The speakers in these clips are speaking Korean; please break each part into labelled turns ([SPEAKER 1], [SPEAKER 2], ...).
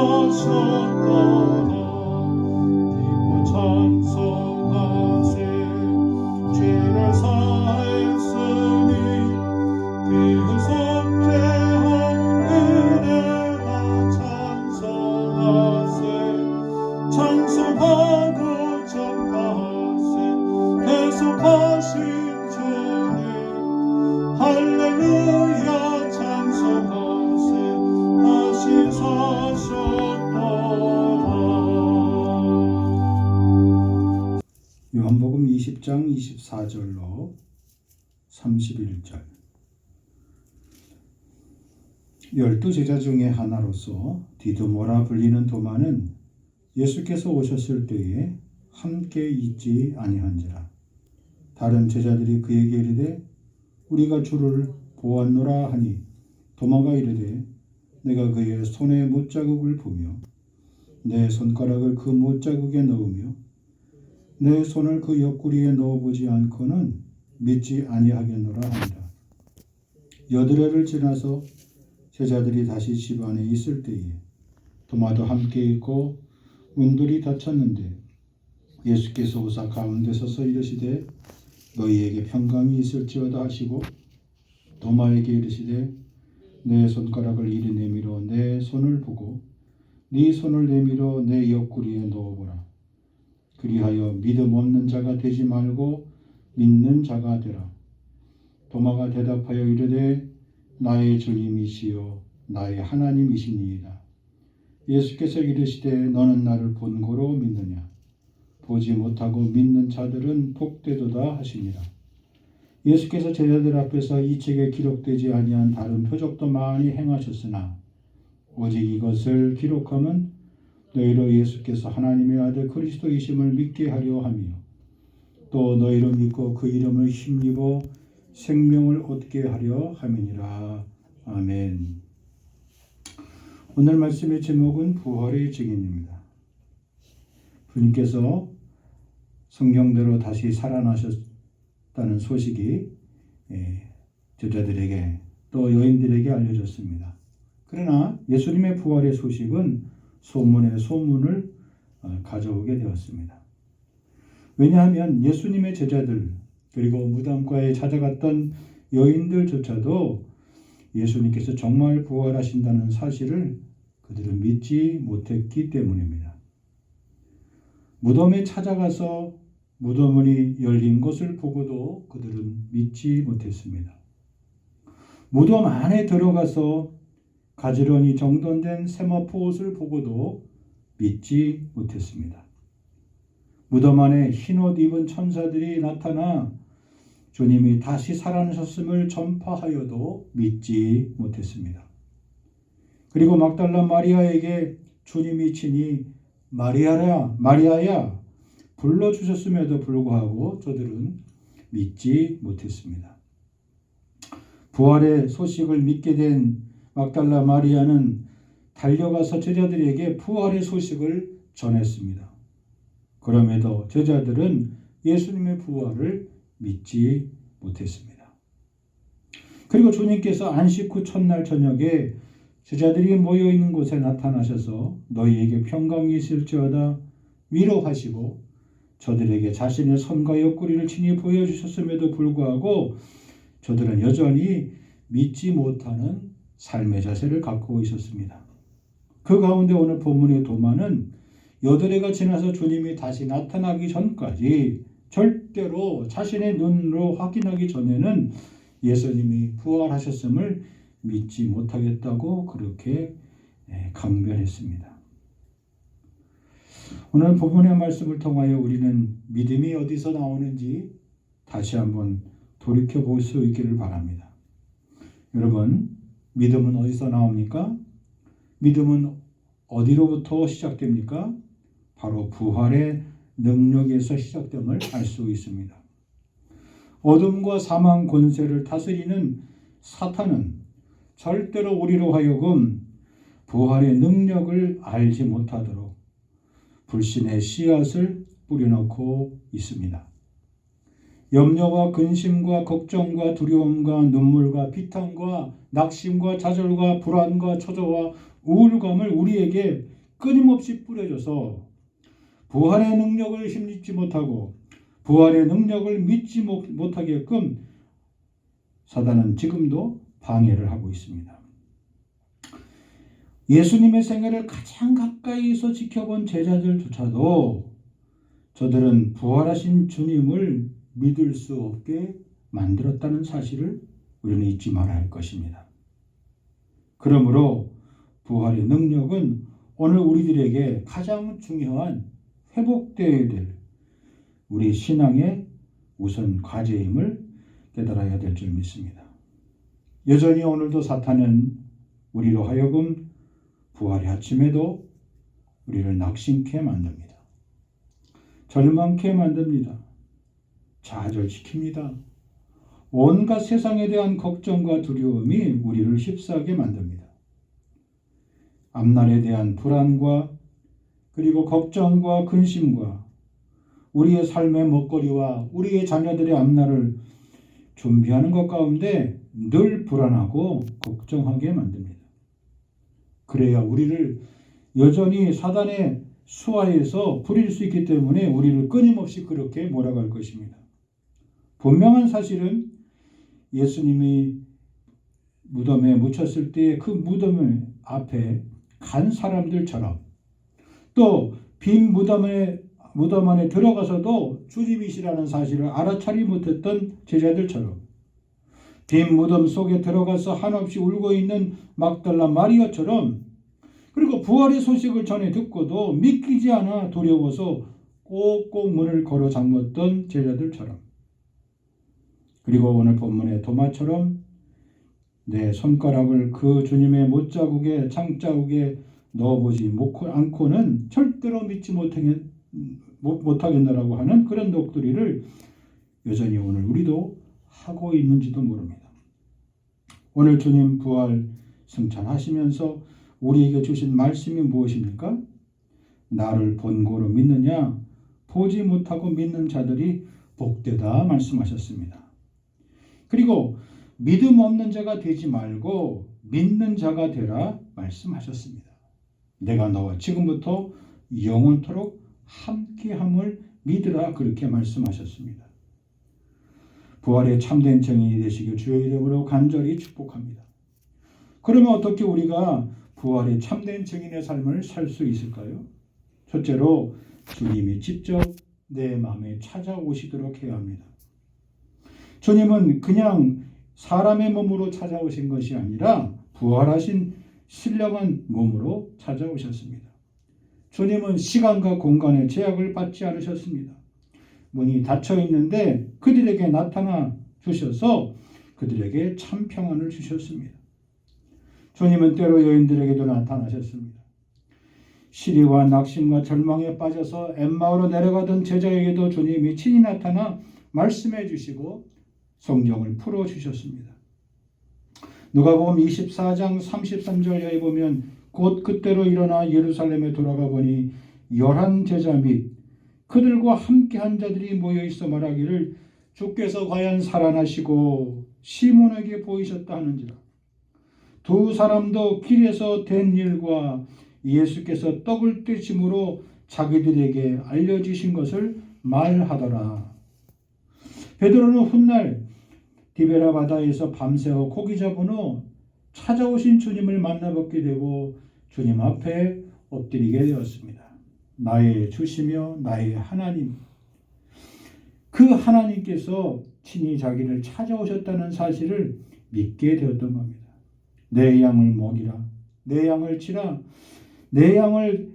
[SPEAKER 1] 찬송하셨도다. 기뻐 찬송하세. 죄를 사했으니 그 속죄한 은혜가 찬송하세. 찬송하고 전파하세. 계속하신 주님 할렐루야 찬송하세. 다시 사셨도다.
[SPEAKER 2] 요한복음 20장 24절로 31절. 12 제자 중에 하나로서 디두모라 불리는 도마는 예수께서 오셨을 때에 함께 있지 아니한지라. 다른 제자들이 그에게 이르되 우리가 주를 보았노라 하니 도마가 이르되 내가 그의 손에 못자국을 보며 내 손가락을 그 못자국에 넣으며 내 손을 그 옆구리에 넣어보지 않고는 믿지 아니하겠노라 하니라. 여드레를 지나서 제자들이 다시 집 안에 있을 때에 도마도 함께 있고 문들이 닫혔는데 예수께서 오사 가운데 서서 이르시되 너희에게 평강이 있을지어다 하시고 도마에게 이르시되 내 손가락을 이리 내밀어 내 손을 보고 네 손을 내밀어 내 옆구리에 넣어보라. 그리하여 믿음 없는 자가 되지 말고 믿는 자가 되라. 도마가 대답하여 이르되 나의 주님이시요 나의 하나님이시니이다. 예수께서 이르시되 너는 나를 본고로 믿느냐. 보지 못하고 믿는 자들은 복되도다 하시니라. 예수께서 제자들 앞에서 이 책에 기록되지 아니한 다른 표적도 많이 행하셨으나 오직 이것을 기록함은 너희로 예수께서 하나님의 아들 그리스도이심을 믿게 하려 하며 또 너희로 믿고 그 이름을 힘입어 생명을 얻게 하려 함이니라. 아멘. 오늘 말씀의 제목은 부활의 증인입니다. 주님께서 성경대로 다시 살아나셨다는 소식이 제자들에게 또 여인들에게 알려졌습니다. 그러나 예수님의 부활의 소식은 소문의 소문을 가져오게 되었습니다. 왜냐하면 예수님의 제자들 그리고 무덤가에 찾아갔던 여인들조차도 예수님께서 정말 부활하신다는 사실을 그들은 믿지 못했기 때문입니다. 무덤에 찾아가서 무덤문이 열린 것을 보고도 그들은 믿지 못했습니다. 무덤 안에 들어가서 가지런히 정돈된 세마포 옷을 보고도 믿지 못했습니다. 무덤 안에 흰옷 입은 천사들이 나타나 주님이 다시 살아나셨음을 전파하여도 믿지 못했습니다. 그리고 막달라 마리아에게 주님이 친히 마리아야 불러주셨음에도 불구하고 저들은 믿지 못했습니다. 부활의 소식을 믿게 된 막달라 마리아는 달려가서 제자들에게 부활의 소식을 전했습니다. 그럼에도 제자들은 예수님의 부활을 믿지 못했습니다. 그리고 주님께서 안식 후 첫날 저녁에 제자들이 모여있는 곳에 나타나셔서 너희에게 평강이 있을지어다 위로하시고 저들에게 자신의 손과 옆구리를 친히 보여주셨음에도 불구하고 저들은 여전히 믿지 못하는 삶의 자세를 갖고 있었습니다. 그 가운데 오늘 본문의 도마는 여드레가 지나서 주님이 다시 나타나기 전까지 절대로 자신의 눈으로 확인하기 전에는 예수님이 부활하셨음을 믿지 못하겠다고 그렇게 강변했습니다. 오늘 본문의 말씀을 통하여 우리는 믿음이 어디서 나오는지 다시 한번 돌이켜볼 수 있기를 바랍니다. 여러분, 믿음은 어디서 나옵니까? 믿음은 어디로부터 시작됩니까? 바로 부활의 능력에서 시작됨을 알 수 있습니다. 어둠과 사망 권세를 다스리는 사탄은 절대로 우리로 하여금 부활의 능력을 알지 못하도록 불신의 씨앗을 뿌려놓고 있습니다. 염려와 근심과 걱정과 두려움과 눈물과 비탄과 낙심과 좌절과 불안과 초조와 우울감을 우리에게 끊임없이 뿌려줘서 부활의 능력을 힘입지 못하고 부활의 능력을 믿지 못하게끔 사단은 지금도 방해를 하고 있습니다. 예수님의 생애를 가장 가까이서 지켜본 제자들조차도 저들은 부활하신 주님을 믿을 수 없게 만들었다는 사실을 우리는 잊지 말아야 할 것입니다. 그러므로 부활의 능력은 오늘 우리들에게 가장 중요한 회복되어야 될 우리 신앙의 우선 과제임을 깨달아야 될 줄 믿습니다. 여전히 오늘도 사탄은 우리로 하여금 부활의 아침에도 우리를 낙심케 만듭니다. 절망케 만듭니다. 좌절시킵니다. 온갖 세상에 대한 걱정과 두려움이 우리를 휩싸게 만듭니다. 앞날에 대한 불안과 그리고 걱정과 근심과 우리의 삶의 먹거리와 우리의 자녀들의 앞날을 준비하는 것 가운데 늘 불안하고 걱정하게 만듭니다. 그래야 우리를 여전히 사단의 수하에서 부릴 수 있기 때문에 우리를 끊임없이 그렇게 몰아갈 것입니다. 분명한 사실은 예수님이 무덤에 묻혔을 때 그 무덤 앞에 간 사람들처럼 또 빈 무덤 안에 들어가서도 주님이시라는 사실을 알아차리 못했던 제자들처럼 빈 무덤 속에 들어가서 한없이 울고 있는 막달라 마리아처럼 그리고 부활의 소식을 전해 듣고도 믿기지 않아 두려워서 꼭꼭 문을 걸어 잠궜던 제자들처럼 그리고 오늘 본문의 도마처럼 내 손가락을 그 주님의 못자국에 창자국에 넣어보지 않고는 절대로 믿지 못하겠다라고 하는 그런 독도리를 여전히 오늘 우리도 하고 있는지도 모릅니다. 오늘 주님 부활 승천하시면서 우리에게 주신 말씀이 무엇입니까? 나를 본고로 믿느냐? 보지 못하고 믿는 자들이 복되다 말씀하셨습니다. 그리고 믿음 없는 자가 되지 말고 믿는 자가 되라 말씀하셨습니다. 내가 너와 지금부터 영원토록 함께함을 믿으라 그렇게 말씀하셨습니다. 부활의 참된 증인이 되시길 주의 이름으로 간절히 축복합니다. 그러면 어떻게 우리가 부활의 참된 증인의 삶을 살 수 있을까요? 첫째로 주님이 직접 내 마음에 찾아오시도록 해야 합니다. 주님은 그냥 사람의 몸으로 찾아오신 것이 아니라 부활하신 신령한 몸으로 찾아오셨습니다. 주님은 시간과 공간의 제약을 받지 않으셨습니다. 문이 닫혀 있는데 그들에게 나타나 주셔서 그들에게 참 평안을 주셨습니다. 주님은 때로 여인들에게도 나타나셨습니다. 시리와 낙심과 절망에 빠져서 엠마오로 내려가던 제자에게도 주님이 친히 나타나 말씀해 주시고 성경을 풀어주셨습니다. 누가복음 24장 33절에 보면 곧 그때로 일어나 예루살렘에 돌아가 보니 11 제자 및 그들과 함께한 자들이 모여있어 말하기를 주께서 과연 살아나시고 시몬에게 보이셨다 하는지라. 두 사람도 길에서 된 일과 예수께서 떡을 떼심으로 자기들에게 알려주신 것을 말하더라. 베드로는 훗날 디베라 바다에서 밤새워 고기 잡은 후 찾아오신 주님을 만나뵙게 되고 주님 앞에 엎드리게 되었습니다. 나의 주시며 나의 하나님, 그 하나님께서 친히 자기를 찾아오셨다는 사실을 믿게 되었던 겁니다. 내 양을 먹이라, 내 양을 치라, 내 양을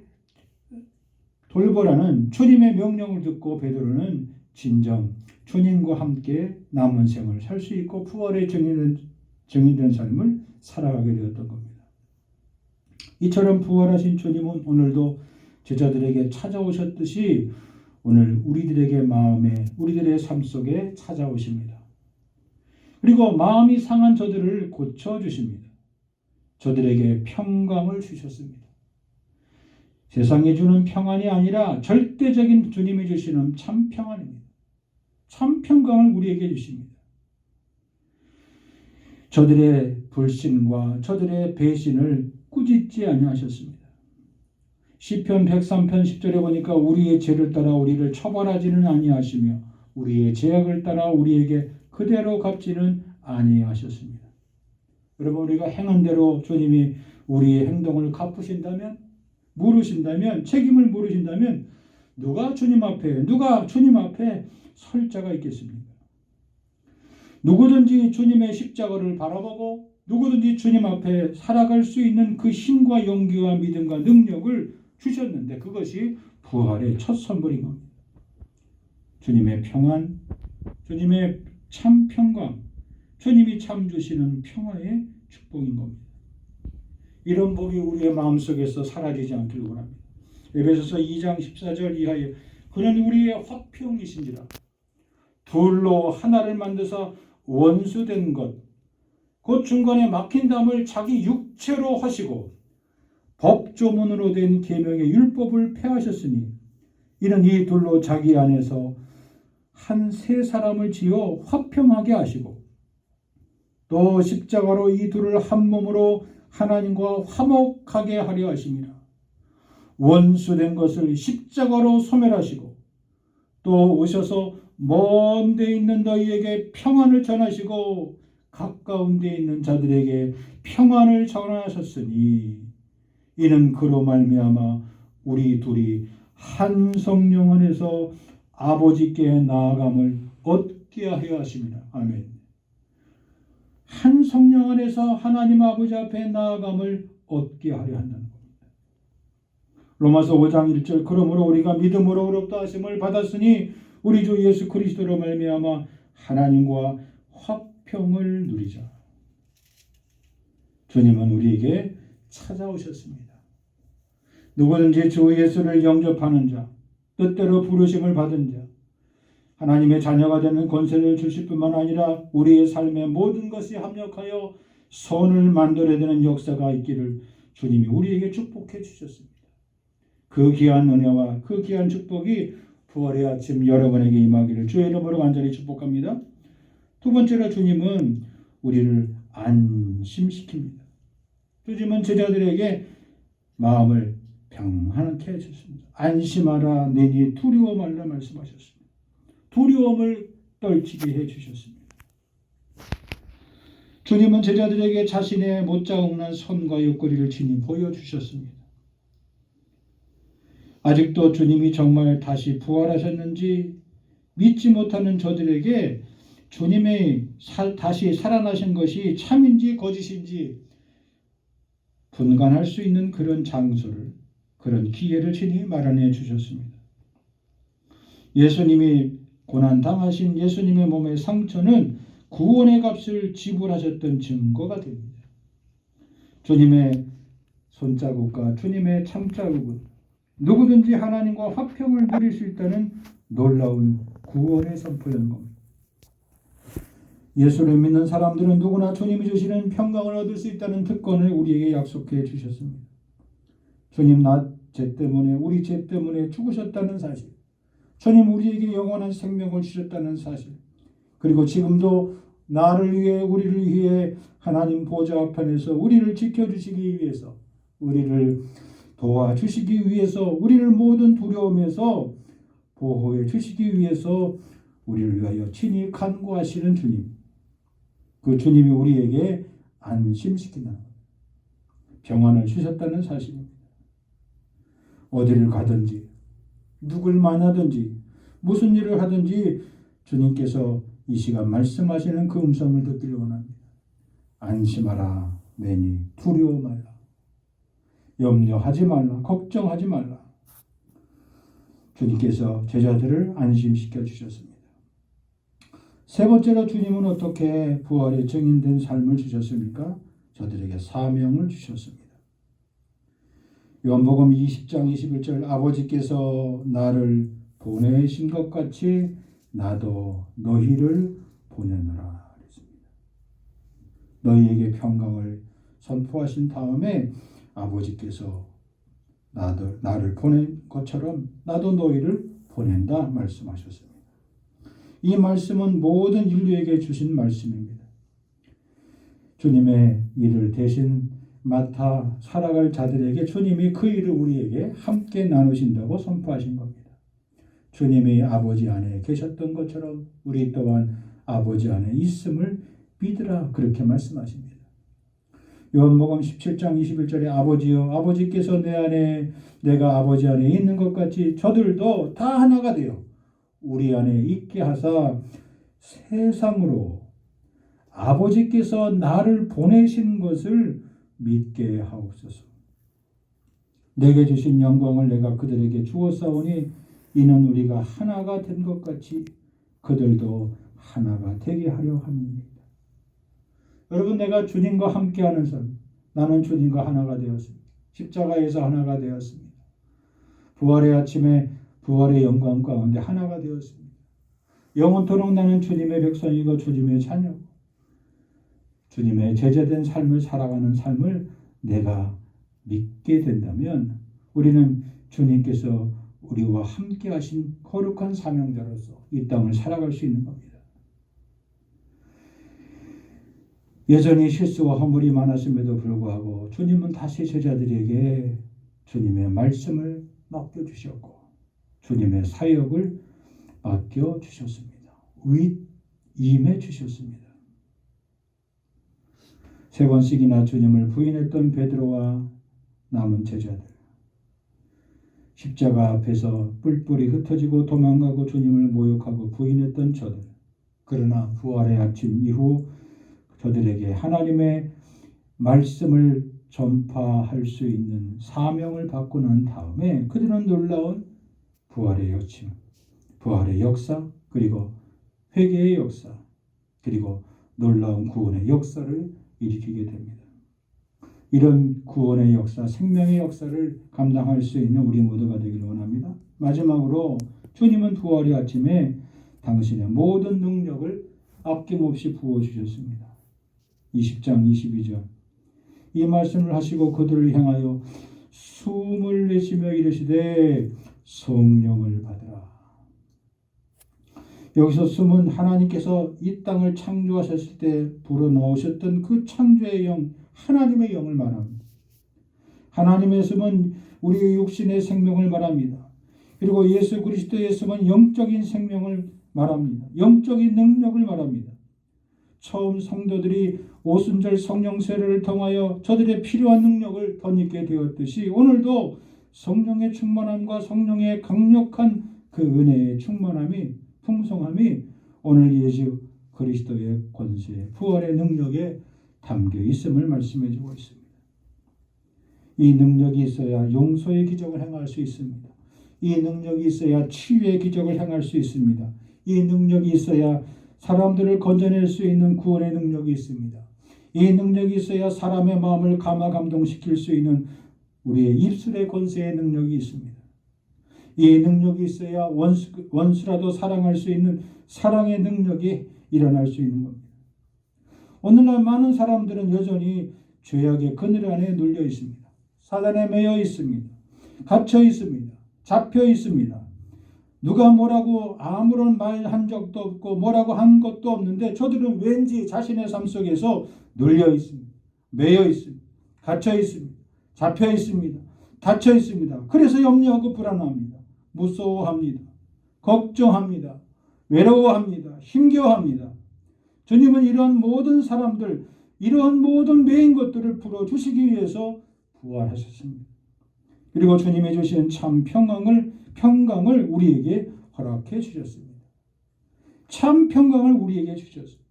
[SPEAKER 2] 돌보라는 주님의 명령을 듣고 베드로는 진정 주님과 함께 남은 생을 살 수 있고 부활의 증인된 삶을 살아가게 되었던 겁니다. 이처럼 부활하신 주님은 오늘도 제자들에게 찾아오셨듯이 오늘 우리들에게 마음에 우리들의 삶 속에 찾아오십니다. 그리고 마음이 상한 저들을 고쳐주십니다. 저들에게 평강을 주셨습니다. 세상이 주는 평안이 아니라 절대적인 주님이 주시는 참 평안입니다. 참 평강을 우리에게 주십니다. 저들의 불신과 저들의 배신을 꾸짖지 아니하셨습니다. 시편 103편 10절에 보니까 우리의 죄를 따라 우리를 처벌하지는 아니하시며 우리의 죄악을 따라 우리에게 그대로 갚지는 아니하셨습니다. 여러분, 우리가 행한 대로 주님이 우리의 행동을 갚으신다면, 물으신다면, 책임을 물으신다면 누가 주님 앞에 설 자가 있겠습니까? 누구든지 주님의 십자가를 바라보고 누구든지 주님 앞에 살아갈 수 있는 그 힘과 용기와 믿음과 능력을 주셨는데 그것이 부활의 첫 선물인 겁니다. 주님의 평안, 주님의 참 평강, 주님이 참 주시는 평화의 축복인 겁니다. 이런 복이 우리의 마음속에서 사라지지 않기를 원합니다. 에베소서 2장 14절 이하에 그는 우리의 화평이신지라 둘로 하나를 만드사 원수된 것 곧 중간에 막힌 담을 자기 육체로 하시고 법조문으로 된 계명의 율법을 폐하셨으니 이는 이 둘로 자기 안에서 한 세 사람을 지어 화평하게 하시고 또 십자가로 이 둘을 한 몸으로 하나님과 화목하게 하려 하심이라. 원수된 것을 십자가로 소멸하시고 또 오셔서 먼 데 있는 너희에게 평안을 전하시고 가까운 데 있는 자들에게 평안을 전하셨으니 이는 그로 말미암아 우리 둘이 한 성령 안에서 아버지께 나아감을 얻게 하여 하심이라. 아멘. 한 성령 안에서 하나님 아버지 앞에 나아감을 얻게 하려 한다는 겁니다. 로마서 5장 1절 그러므로 우리가 믿음으로 의롭다 하심을 받았으니 우리 주 예수 그리스도로 말미암아 하나님과 화평을 누리자. 주님은 우리에게 찾아오셨습니다. 누구든지 주 예수를 영접하는 자, 뜻대로 부르심을 받은 자, 하나님의 자녀가 되는 권세를 주실 뿐만 아니라 우리의 삶의 모든 것이 합력하여 선을 만들어내는 역사가 있기를 주님이 우리에게 축복해 주셨습니다. 그 귀한 은혜와 그 귀한 축복이 부활의 아침 여러분에게 임하기를 주의 이름으로 간절히 축복합니다. 두 번째로 주님은 우리를 안심시킵니다. 주님은 제자들에게 마음을 평안케 해주셨습니다. 안심하라 내니 두려워 말라 말씀하셨습니다. 두려움을 떨치게 해주셨습니다. 주님은 제자들에게 자신의 못자국난 선과 옆구리를 친히 보여주셨습니다. 아직도 주님이 정말 다시 부활하셨는지 믿지 못하는 저들에게 주님의 다시 살아나신 것이 참인지 거짓인지 분간할 수 있는 그런 장소를, 그런 기회를 친히 마련해 주셨습니다. 예수님이 고난당하신 예수님의 몸의 상처는 구원의 값을 지불하셨던 증거가 됩니다. 주님의 손자국과 주님의 참자국은 누구든지 하나님과 화평을 누릴 수 있다는 놀라운 구원의 선포였던 겁니다. 예수를 믿는 사람들은 누구나 주님이 주시는 평강을 얻을 수 있다는 특권을 우리에게 약속해 주셨습니다. 주님 우리 죄 때문에 죽으셨다는 사실, 주님 우리에게 영원한 생명을 주셨다는 사실, 그리고 지금도 나를 위해 우리를 위해 하나님 보좌 앞에서 우리를 지켜주시기 위해서, 우리를 도와주시기 위해서, 우리를 모든 두려움에서 보호해 주시기 위해서 우리를 위하여 친히 간구하시는 주님, 그 주님이 우리에게 안심시키는 평안을 주셨다는 사실입니다. 어디를 가든지 누굴 만나든지 무슨 일을 하든지 주님께서 이 시간 말씀하시는 그 음성을 듣기를 원합니다. 안심하라 내니 두려워 말라. 염려하지 말라. 걱정하지 말라. 주님께서 제자들을 안심시켜 주셨습니다. 세 번째로 주님은 어떻게 부활의 증인된 삶을 주셨습니까? 저들에게 사명을 주셨습니다. 요한복음 20장 21절 아버지께서 나를 보내신 것 같이 나도 너희를 보내노라 그랬습니다. 너희에게 평강을 선포하신 다음에 아버지께서 나를 보낸 것처럼 나도 너희를 보낸다 말씀하셨습니다. 이 말씀은 모든 인류에게 주신 말씀입니다. 주님의 일을 대신 맡아 살아갈 자들에게 주님이 그 일을 우리에게 함께 나누신다고 선포하신 겁니다. 주님이 아버지 안에 계셨던 것처럼 우리 또한 아버지 안에 있음을 믿으라, 그렇게 말씀하십니다. 요한복음 17장 21절에 아버지여, 아버지께서 내 안에 내가 아버지 안에 있는 것 같이 저들도 다 하나가 되어 우리 안에 있게 하사 세상으로 아버지께서 나를 보내신 것을 믿게 하옵소서. 내게 주신 영광을 내가 그들에게 주었사오니 이는 우리가 하나가 된 것 같이 그들도 하나가 되게 하려 함이니이다. 여러분, 내가 주님과 함께하는 삶, 나는 주님과 하나가 되었습니다. 십자가에서 하나가 되었습니다. 부활의 아침에 부활의 영광 가운데 하나가 되었습니다. 영원토록 나는 주님의 백성이고 주님의 자녀고 주님의 제자된 삶을 살아가는 삶을 내가 믿게 된다면 우리는 주님께서 우리와 함께 하신 거룩한 사명자로서 이 땅을 살아갈 수 있는 겁니다. 여전히 실수와 허물이 많았음에도 불구하고 주님은 다시 제자들에게 주님의 말씀을 맡겨주셨고 주님의 사역을 맡겨주셨습니다. 위임해 주셨습니다. 3번씩이나 주님을 부인했던 베드로와 남은 제자들, 십자가 앞에서 뿔뿔이 흩어지고 도망가고 주님을 모욕하고 부인했던 저들, 그러나 부활의 아침 이후 저들에게 하나님의 말씀을 전파할 수 있는 사명을 받고 난 다음에 그들은 놀라운 부활의 여침, 부활의 역사, 그리고 회개의 역사, 그리고 놀라운 구원의 역사를 일으키게 됩니다. 이런 구원의 역사, 생명의 역사를 감당할 수 있는 우리 모두가 되기를 원합니다. 마지막으로 주님은 부활의 아침에 당신의 모든 능력을 아낌없이 부어주셨습니다. 20장 22절 이 말씀을 하시고 그들을 향하여 숨을 내쉬며 이르시되 성령을 받으라. 여기서 숨은 하나님께서 이 땅을 창조하셨을 때 불어넣으셨던 그 창조의 영, 하나님의 영을 말합니다. 하나님의 숨은 우리의 육신의 생명을 말합니다. 그리고 예수 그리스도의 숨은 영적인 생명을 말합니다. 영적인 능력을 말합니다. 처음 성도들이 오순절 성령 세례를 통하여 저들의 필요한 능력을 덧입게 되었듯이 오늘도 성령의 충만함과 성령의 강력한 그 은혜의 충만함이 풍성함이 오늘 예수 그리스도의 권세, 부활의 능력에 담겨 있음을 말씀해 주고 있습니다. 이 능력이 있어야 용서의 기적을 행할 수 있습니다. 이 능력이 있어야 치유의 기적을 행할 수 있습니다. 이 능력이 있어야 사람들을 건져낼 수 있는 구원의 능력이 있습니다. 이 능력이 있어야 사람의 마음을 감화감동시킬 수 있는 우리의 입술의 권세의 능력이 있습니다. 이 능력이 있어야 원수라도 사랑할 수 있는 사랑의 능력이 일어날 수 있는 겁니다. 오늘날 많은 사람들은 여전히 죄악의 그늘 안에 눌려 있습니다. 사단에 매여 있습니다. 갇혀 있습니다. 잡혀 있습니다. 누가 뭐라고 아무런 말 한 적도 없고 뭐라고 한 것도 없는데 저들은 왠지 자신의 삶 속에서 눌려 있습니다. 매여 있습니다. 갇혀 있습니다. 잡혀 있습니다. 닫혀 있습니다. 그래서 염려하고 불안합니다. 무서워합니다. 걱정합니다. 외로워합니다. 힘겨워합니다. 주님은 이러한 모든 사람들, 이러한 모든 매인 것들을 풀어주시기 위해서 부활하셨습니다. 그리고 주님이 주신 참 평강을 우리에게 허락해 주셨습니다. 참 평강을 우리에게 주셨습니다.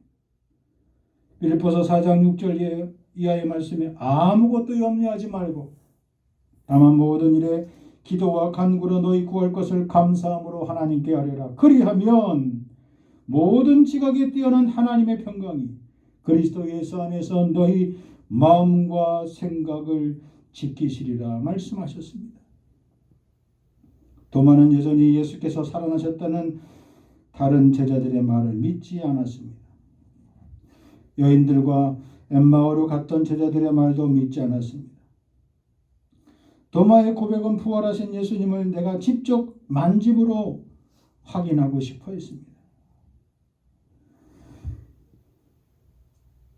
[SPEAKER 2] 빌립보서 4장 6절 이하의 말씀에 아무것도 염려하지 말고 다만 모든 일에 기도와 간구로 너희 구할 것을 감사함으로 하나님께 아뢰라. 그리하면 모든 지각에 뛰어난 하나님의 평강이 그리스도 예수 안에서 너희 마음과 생각을 지키시리라 말씀하셨습니다. 도마는 여전히 예수께서 살아나셨다는 다른 제자들의 말을 믿지 않았습니다. 여인들과 엠마오로 갔던 제자들의 말도 믿지 않았습니다. 도마의 고백은 부활하신 예수님을 내가 직접 만짐으로 확인하고 싶어 했습니다.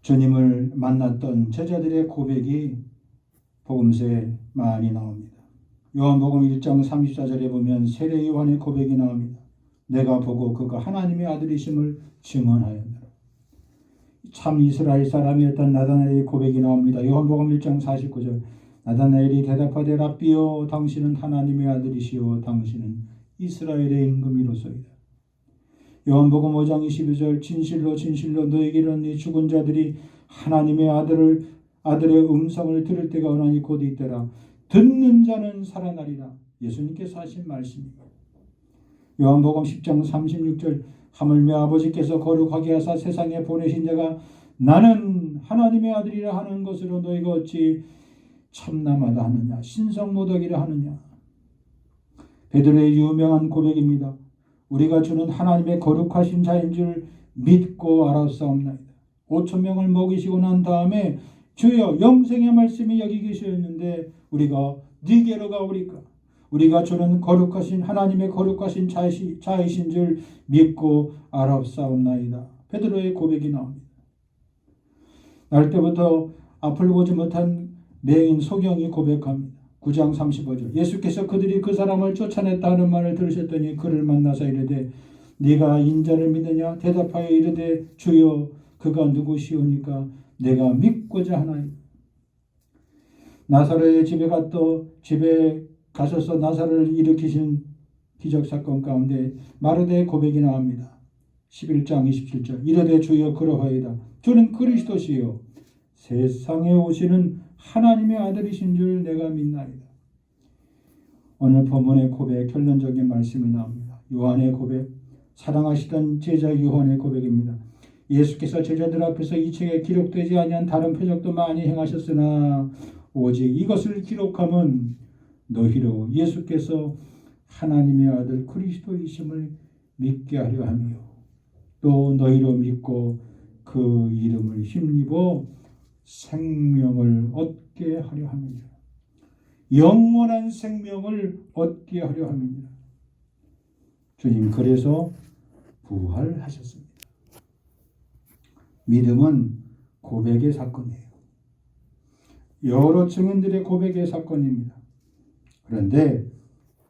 [SPEAKER 2] 주님을 만났던 제자들의 고백이 복음서에 많이 나옵니다. 요한복음 1장 34절에 보면 세례 요한의 고백이 나옵니다. 내가 보고 그가 하나님의 아들이심을 증언하였노라. 참 이스라엘 사람이었던 나다나엘의 고백이 나옵니다. 요한복음 1장 49절 나다나엘이 대답하되 랍비여 당신은 하나님의 아들이시오 당신은 이스라엘의 임금이로소이다. 요한복음 5장 22절 진실로 진실로 너에게 이르노니 죽은 자들이 하나님의 아들의 음성을 들을 때가 오나니 곧 이때라. 듣는 자는 살아나리라. 예수님께서 하신 말씀입니다. 요한복음 10장 36절 하물며 아버지께서 거룩하게 하사 세상에 보내신 자가 나는 하나님의 아들이라 하는 것으로 너희가 어찌 참남하다 하느냐 신성모독이라 하느냐. 베드로의 유명한 고백입니다. 우리가 주는 하나님의 거룩하신 자인 줄 믿고 알았사옵나이다. 5,000명을 먹이시고 난 다음에 주여 영생의 말씀이 여기 계셨는데 우리가 네게로 가오리까. 우리가 주는 거룩하신 하나님의 거룩하신 자이신 줄 믿고 알았사옵나이다. 베드로의 고백이 나옵니다. 날 때부터 앞을 보지 못한 맹인 소경이 고백합니다. 9장 35절 예수께서 그들이 그 사람을 쫓아냈다는 말을 들으셨더니 그를 만나서 이르되 네가 인자를 믿느냐 대답하여 이르되 주여 그가 누구시오니까 내가 믿고자 하나이다. 나사로의 집에 가셔서 나사로를 일으키신 기적사건 가운데 마르대의 고백이 나옵니다. 11장 27절 이르되 주여 그러하이다. 주는 그리스도시요 세상에 오시는 하나님의 아들이신 줄 내가 믿나이다. 오늘 본문의 고백 결론적인 말씀이 나옵니다. 요한의 고백, 사랑하시던 제자 요한의 고백입니다. 예수께서 제자들 앞에서 이 책에 기록되지 아니한 다른 표적도 많이 행하셨으나 오직 이것을 기록함은 너희로 예수께서 하나님의 아들 그리스도이심을 믿게 하려 하며 또 너희로 믿고 그 이름을 힘입어 생명을 얻게 하려 합니다. 영원한 생명을 얻게 하려 합니다. 주님 그래서 부활하셨습니다. 믿음은 고백의 사건이에요. 여러 증인들의 고백의 사건입니다. 그런데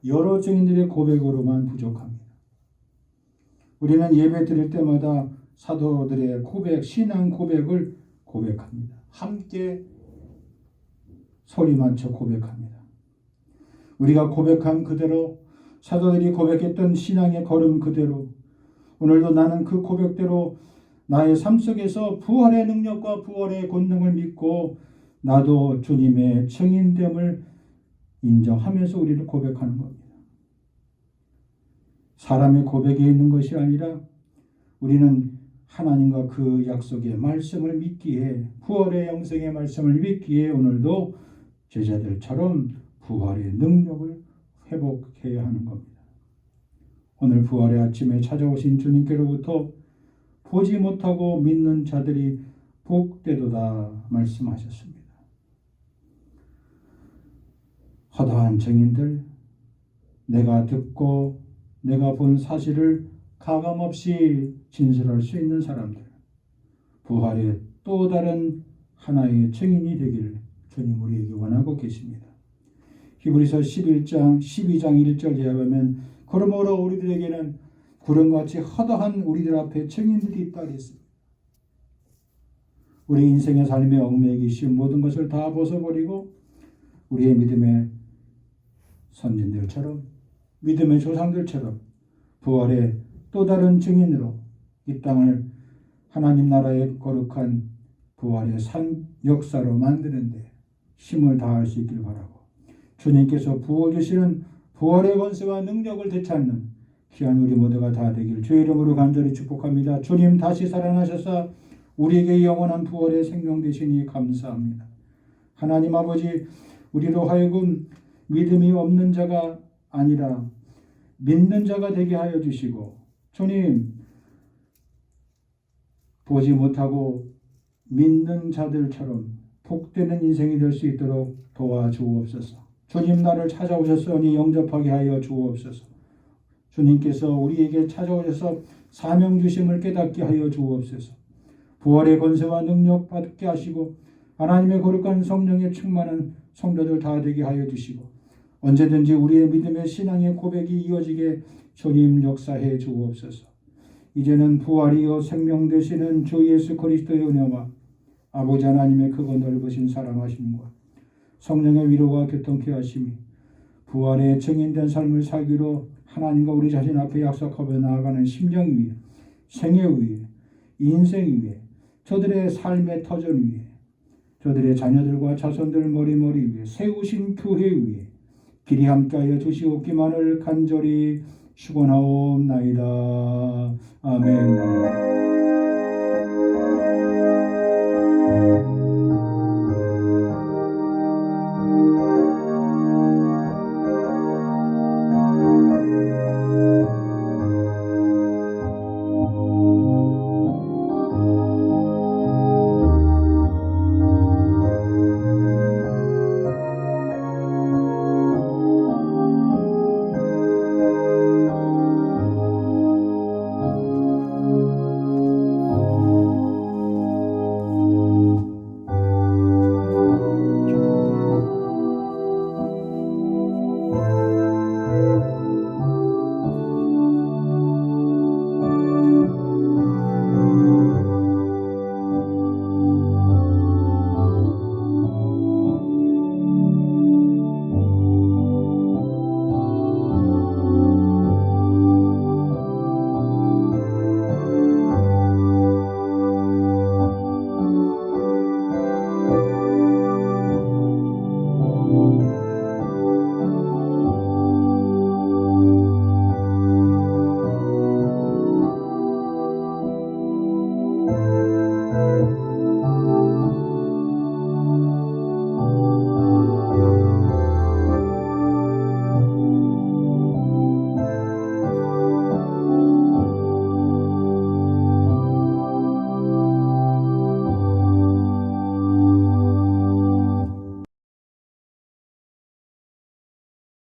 [SPEAKER 2] 여러 증인들의 고백으로만 부족합니다. 우리는 예배 드릴 때마다 사도들의 고백, 신앙 고백을 고백합니다. 함께 소리 맞춰 고백합니다. 우리가 고백한 그대로 사도들이 고백했던 신앙의 걸음 그대로 오늘도 나는 그 고백대로 나의 삶 속에서 부활의 능력과 부활의 권능을 믿고 나도 주님의 증인됨을 인정하면서 우리를 고백하는 겁니다. 사람의 고백이 있는 것이 아니라 우리는 하나님과 그 약속의 말씀을 믿기에 부활의 영생의 말씀을 믿기에 오늘도 제자들처럼 부활의 능력을 회복해야 하는 겁니다. 오늘 부활의 아침에 찾아오신 주님께로부터 보지 못하고 믿는 자들이 복되도다 말씀하셨습니다. 허다한 증인들, 내가 듣고 내가 본 사실을 가감없이 진술할 수 있는 사람들, 부활의 또 다른 하나의 증인이 되기를 주님 우리에게 원하고 계십니다. 히브리서 12장 1절 이하에 보면 그러므로 우리들에게는 구름같이 허다한 우리들 앞에 증인들이 있다 그랬습니다. 우리 인생의 삶에 얽매이기 쉬운 모든 것을 다 벗어버리고 우리의 믿음의 선진들처럼 믿음의 조상들처럼 부활의 또 다른 증인으로 이 땅을 하나님 나라의 거룩한 부활의 산 역사로 만드는데 힘을 다할 수 있기를 바라고 주님께서 부어주시는 부활의 권세와 능력을 되찾는 귀한 우리 모두가 다 되길 주의 이름으로 간절히 축복합니다. 주님 다시 살아나셔서 우리에게 영원한 부활의 생명 되시니 감사합니다. 하나님 아버지 우리로 하여금 믿음이 없는 자가 아니라 믿는 자가 되게 하여 주시고 주님 보지 못하고 믿는 자들처럼 복되는 인생이 될 수 있도록 도와주옵소서. 주님 나를 찾아오셨으니 영접하게 하여 주옵소서. 주님께서 우리에게 찾아오셔서 사명 주심을 깨닫게 하여 주옵소서. 부활의 권세와 능력 받게 하시고 하나님의 거룩한 성령에 충만한 성도들 다 되게 하여 주시고 언제든지 우리의 믿음의 신앙의 고백이 이어지게 주님 역사해 주옵소서. 이제는 부활이요 생명 되시는 주 예수 그리스도의 은혜와 아버지 하나님의 크고 넓으신 사랑하심과 성령의 위로가 교통케 하심이 부활의 증인된 삶을 살기로 하나님과 우리 자신 앞에 약속하며 나아가는 심령 위에 생애 위에 인생 위에 저들의 삶의 터전 위에 저들의 자녀들과 자손들 머리머리 위에 세우신 교회 위에 길이 함께하여 주시옵기만을 간절히 축원하옵나이다. 아멘.